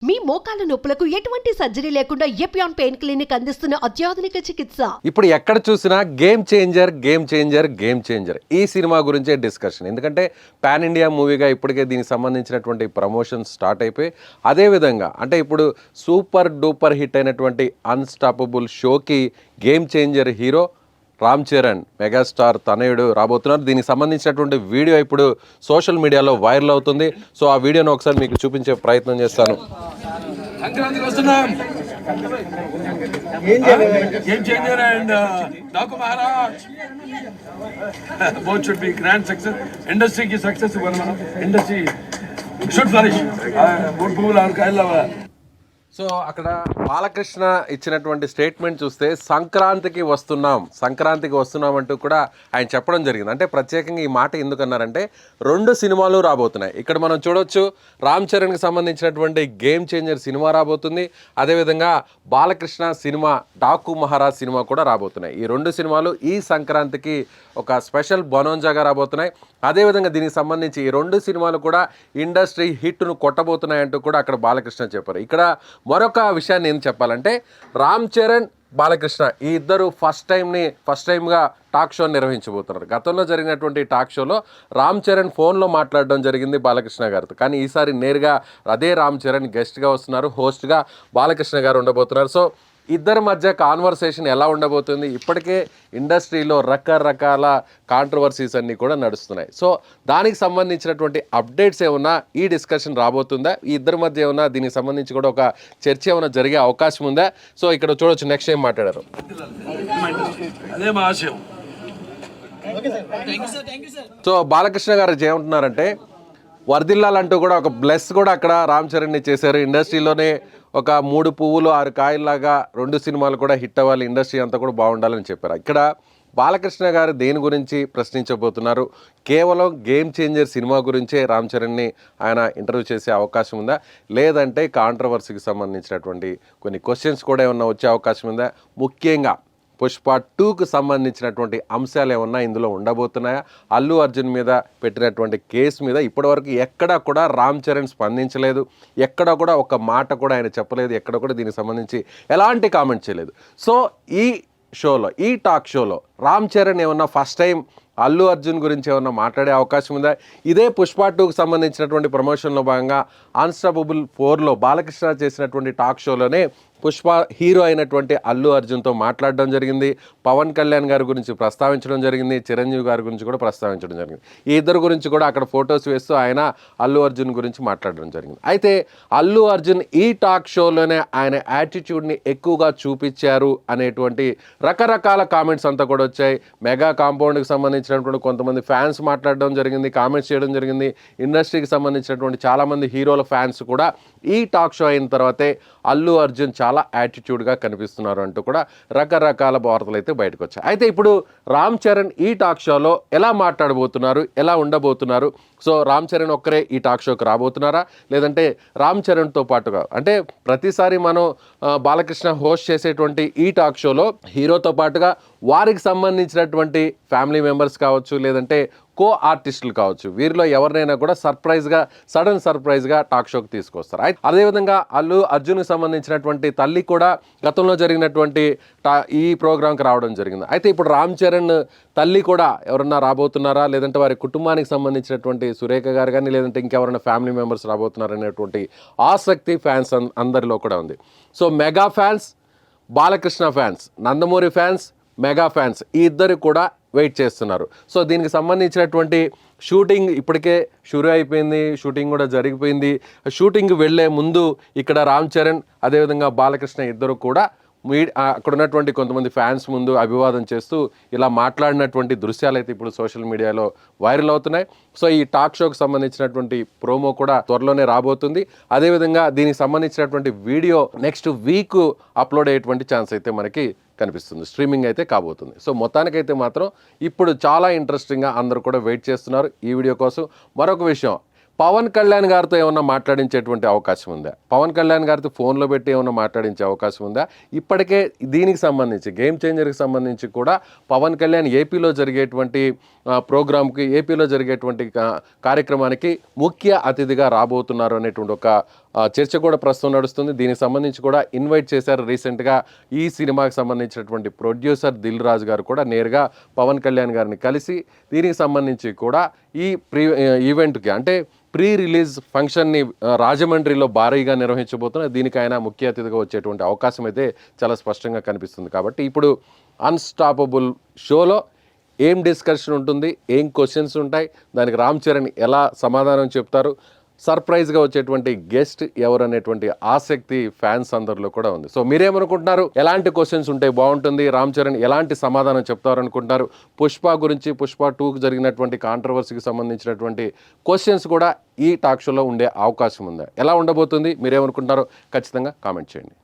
మీ మోకాల నొప్పులకు ఎటువంటి సర్జరీ లేకుండా ఎపియాన్ పెయిన్ క్లినిక్ అందిస్తున్న అత్యాధునిక చికిత్స. ఇప్పుడు ఎక్కడ చూసినా గేమ్ చేంజర్ ఈ సినిమా గురించే డిస్కషన్. ఎందుకంటే పాన్ ఇండియా మూవీగా ఇప్పటికే దీనికి సంబంధించినటువంటి ప్రమోషన్ స్టార్ట్ అయిపోయి, అదేవిధంగా అంటే ఇప్పుడు సూపర్ డూపర్ హిట్ అయినటువంటి అన్స్టాపబుల్ షోకి game changer hero Ram Charan megastar తనయుడు రాబోతున్నారు. దీనికి సంబంధించినటువంటి వీడియో ఇప్పుడు సోషల్ మీడియాలో వైరల్ అవుతుంది. సో ఆ వీడియోను ఒకసారి మీకు చూపించే ప్రయత్నం చేస్తాను. సంక్రాంతికి వస్తున్నాం. Game changer and Daaku Maharaj both should be grand success. ఇండస్ట్రీకి సక్సెస్ ఇవ్వాలి మనం. Industry should flourish. బోట్ పువ్వులు ఆరుకాయలు. సో అక్కడ బాలకృష్ణ ఇచ్చినటువంటి స్టేట్మెంట్ చూస్తే సంక్రాంతికి వస్తున్నాం అంటూ కూడా ఆయన చెప్పడం జరిగింది. అంటే ప్రత్యేకంగా ఈ మాట ఎందుకన్నారంటే 2 సినిమాలు రాబోతున్నాయి. ఇక్కడ మనం చూడొచ్చు రామ్ చరణ్కి సంబంధించినటువంటి గేమ్ చేంజర్ సినిమా రాబోతుంది. అదేవిధంగా బాలకృష్ణ సినిమా డాకు మహారాజ్ సినిమా కూడా రాబోతున్నాయి. ఈ 2 సినిమాలు ఈ సంక్రాంతికి ఒక స్పెషల్ బొనోంజాగా రాబోతున్నాయి. అదేవిధంగా దీనికి సంబంధించి ఈ 2 సినిమాలు కూడా ఇండస్ట్రీ హిట్ను కొట్టబోతున్నాయంటూ కూడా అక్కడ బాలకృష్ణ చెప్పారు. ఇక్కడ మరొక విషయాన్ని ఏం చెప్పాలంటే రామ్ చరణ్ బాలకృష్ణ ఈ ఇద్దరు ఫస్ట్ టైంగా టాక్ షో నిర్వహించబోతున్నారు. గతంలో జరిగినటువంటి టాక్ షోలో రామ్ చరణ్ ఫోన్లో మాట్లాడడం జరిగింది బాలకృష్ణ గారితో. కానీ ఈసారి నేరుగా అదే రామ్ చరణ్ గెస్ట్గా వస్తున్నారు, హోస్ట్గా బాలకృష్ణ గారు ఉండబోతున్నారు. సో ఇద్దరి మధ్య కాన్వర్సేషన్ ఎలా ఉండబోతుంది? ఇప్పటికే ఇండస్ట్రీలో రకరకాల కాంట్రవర్సీస్ అన్నీ కూడా నడుస్తున్నాయి. సో దానికి సంబంధించినటువంటి అప్డేట్స్ ఏమన్నా ఈ డిస్కషన్ రాబోతుందా? ఈ ఇద్దరి మధ్య ఏమన్నా దీనికి సంబంధించి కూడా ఒక చర్చ ఏమైనా జరిగే అవకాశం ఉందా? సో ఇక్కడ చూడొచ్చు నెక్స్ట్ ఏం మాట్లాడారు. సో బాలకృష్ణ గారు ఏమంటున్నారంటే వర్దిల్లాలంటూ కూడా ఒక బ్లెస్ కూడా అక్కడ రామ్ చరణ్ని చేశారు. ఇండస్ట్రీలోనే ఒక 3 పువ్వులు 6 కాయల్లాగా 2 సినిమాలు కూడా హిట్ అవ్వాలి, ఇండస్ట్రీ అంతా కూడా బాగుండాలని చెప్పారు. ఇక్కడ బాలకృష్ణ గారు దేని గురించి ప్రశ్నించబోతున్నారు? కేవలం గేమ్ చేంజర్ సినిమా గురించే రామ్ చరణ్ని ఆయన ఇంటర్వ్యూ చేసే అవకాశం ఉందా? లేదంటే కాంట్రవర్సీకి సంబంధించినటువంటి కొన్ని క్వశ్చన్స్ కూడా ఏమన్నా వచ్చే అవకాశం ఉందా? ముఖ్యంగా పుష్ప 2కు సంబంధించినటువంటి అంశాలు ఏమన్నా ఇందులో ఉండబోతున్నాయా? అల్లు అర్జున్ మీద పెట్టినటువంటి కేసు మీద ఇప్పటివరకు ఎక్కడా కూడా రామ్ చరణ్ స్పందించలేదు. ఎక్కడ కూడా ఒక మాట కూడా ఆయన చెప్పలేదు. ఎక్కడ కూడా దీనికి సంబంధించి ఎలాంటి కామెంట్ చేయలేదు. సో ఈ టాక్ షోలో రామ్ చరణ్ ఏమన్నా ఫస్ట్ టైం అల్లు అర్జున్ గురించి ఏమన్నా మాట్లాడే అవకాశం ఉందా? ఇదే పుష్ప 2కు సంబంధించినటువంటి ప్రమోషన్లో భాగంగా అన్స్టాపబుల్ 4లో బాలకృష్ణ చేసినటువంటి టాక్ షోలోనే పుష్ప హీరో అయినటువంటి అల్లు అర్జున్తో మాట్లాడడం జరిగింది. పవన్ కళ్యాణ్ గారి గురించి ప్రస్తావించడం జరిగింది. చిరంజీవి గారి గురించి కూడా ప్రస్తావించడం జరిగింది. ఈ ఇద్దరు గురించి కూడా అక్కడ ఫొటోస్ వేస్తూ ఆయన అల్లు అర్జున్ గురించి మాట్లాడడం జరిగింది. అయితే అల్లు అర్జున్ ఈ టాక్ షోలోనే ఆయన యాటిట్యూడ్ని ఎక్కువగా చూపించారు అనేటువంటి రకరకాల కామెంట్స్ అంతా కూడా వచ్చాయి. మెగా కాంపౌండ్కి సంబంధించినటువంటి కొంతమంది ఫ్యాన్స్ మాట్లాడడం జరిగింది, కామెంట్స్ చేయడం జరిగింది. ఇండస్ట్రీకి సంబంధించినటువంటి చాలామంది హీరోల ఫ్యాన్స్ కూడా ఈ టాక్ షో అయిన తర్వాతే అల్లు అర్జున్ చాలా యాటిట్యూడ్గా కనిపిస్తున్నారు అంటూ కూడా రకరకాల వార్తలు అయితే బయటకు వచ్చాయి. అయితే ఇప్పుడు రామ్ చరణ్ ఈ టాక్ షోలో ఎలా మాట్లాడబోతున్నారు, ఎలా ఉండబోతున్నారు? సో రామ్ చరణ్ ఒక్కరే ఈ టాక్ షోకి రాబోతున్నారా, లేదంటే రామ్ చరణ్తో పాటుగా అంటే ప్రతిసారి మనం బాలకృష్ణ హోస్ట్ చేసేటువంటి ఈ టాక్ షోలో హీరోతో పాటుగా వారికి సంబంధించినటువంటి ఫ్యామిలీ మెంబర్స్ కావచ్చు, లేదంటే కో ఆర్టిస్టులు కావచ్చు, వీరిలో ఎవరినైనా కూడా సడన్ సర్ప్రైజ్గా టాక్ షోకి తీసుకొస్తారు. అదేవిధంగా అల్లు అర్జున్కి సంబంధించినటువంటి తల్లి కూడా గతంలో జరిగినటువంటి ఈ ప్రోగ్రాంకి రావడం జరిగింది. అయితే ఇప్పుడు రామ్ చరణ్ తల్లి కూడా ఎవరన్నా రాబోతున్నారా, లేదంటే వారి కుటుంబానికి సంబంధించినటువంటి సురేఖ గారు కానీ, లేదంటే ఇంకెవరైనా ఫ్యామిలీ మెంబర్స్ రాబోతున్నారు అనేటువంటి ఆసక్తి ఫ్యాన్స్ అందరిలో కూడా ఉంది. So mega fans, Balakrishna fans, Nandamuri fans, mega fans ఈ ఇద్దరు కూడా వెయిట్ చేస్తున్నారు. సో దీనికి సంబంధించినటువంటి షూటింగ్ ఇప్పటికే షురూ అయిపోయింది, షూటింగ్ కూడా జరిగిపోయింది. షూటింగ్ వెళ్ళే ముందు ఇక్కడ రామ్ చరణ్ అదేవిధంగా బాలకృష్ణ ఇద్దరు కూడా అక్కడ ఉన్నటువంటి కొంతమంది ఫ్యాన్స్ ముందు అభివాదం చేస్తూ ఇలా మాట్లాడినటువంటి దృశ్యాలు అయితే ఇప్పుడు సోషల్ మీడియాలో వైరల్ అవుతున్నాయి. సో ఈ టాక్ షోకి సంబంధించినటువంటి ప్రోమో కూడా త్వరలోనే రాబోతుంది. అదేవిధంగా దీనికి సంబంధించినటువంటి వీడియో నెక్స్ట్ వీక్ అప్లోడ్ అయ్యేటువంటి ఛాన్స్ అయితే మనకి కనిపిస్తుంది. స్ట్రీమింగ్ అయితే కాబోతుంది. సో మొత్తానికైతే మాత్రం ఇప్పుడు చాలా ఇంట్రెస్టింగ్గా అందరూ కూడా వెయిట్ చేస్తున్నారు ఈ వీడియో కోసం. మరొక విషయం, పవన్ కళ్యాణ్ గారితో ఏమన్నా మాట్లాడించేటువంటి అవకాశం ఉందా? పవన్ కళ్యాణ్ గారితో ఫోన్లో పెట్టి ఏమన్నా మాట్లాడించే అవకాశం ఉందా? ఇప్పటికే దీనికి సంబంధించి గేమ్ చేంజర్కి సంబంధించి కూడా పవన్ కళ్యాణ్ ఏపీలో జరిగేటువంటి ప్రోగ్రామ్కి, ఏపీలో జరిగేటువంటి కార్యక్రమానికి ముఖ్య అతిథిగా రాబోతున్నారు అనేటువంటి ఒక చర్చ కూడా ప్రస్తుతం నడుస్తుంది. దీనికి సంబంధించి కూడా ఇన్వైట్ చేశారు రీసెంట్గా ఈ సినిమాకి సంబంధించినటువంటి ప్రొడ్యూసర్ దిల్ రాజు గారు కూడా నేరుగా పవన్ కళ్యాణ్ గారిని కలిసి దీనికి సంబంధించి కూడా ఈ ఈవెంట్కి అంటే ప్రీ రిలీజ్ ఫంక్షన్ని రాజమండ్రిలో భారీగా నిర్వహించబోతున్నారు. దీనికి ఆయన ముఖ్య అతిథిగా వచ్చేటువంటి అవకాశం అయితే చాలా స్పష్టంగా కనిపిస్తుంది. కాబట్టి ఇప్పుడు అన్స్టాపబుల్ షోలో ఏం డిస్కషన్ ఉంటుంది, ఏం క్వశ్చన్స్ ఉంటాయి, దానికి రామ్ చరణ్ ఎలా సమాధానం చెప్తారు, సర్ప్రైజ్గా వచ్చేటువంటి గెస్ట్ ఎవరు అనేటువంటి ఆసక్తి ఫ్యాన్స్ అందరిలో కూడా ఉంది. సో మీరేమనుకుంటున్నారు, ఎలాంటి క్వశ్చన్స్ ఉంటే బాగుంటుంది, రామ్ చరణ్ ఎలాంటి సమాధానం చెప్తారు అనుకుంటున్నారు? పుష్ప గురించి, పుష్ప 2కి జరిగినటువంటి కాంట్రవర్సీకి సంబంధించినటువంటి క్వశ్చన్స్ కూడా ఈ టాక్ షోలో ఉండే అవకాశం ఉందా, ఎలా ఉండబోతుంది, మీరేమనుకుంటున్నారో ఖచ్చితంగా కామెంట్ చేయండి.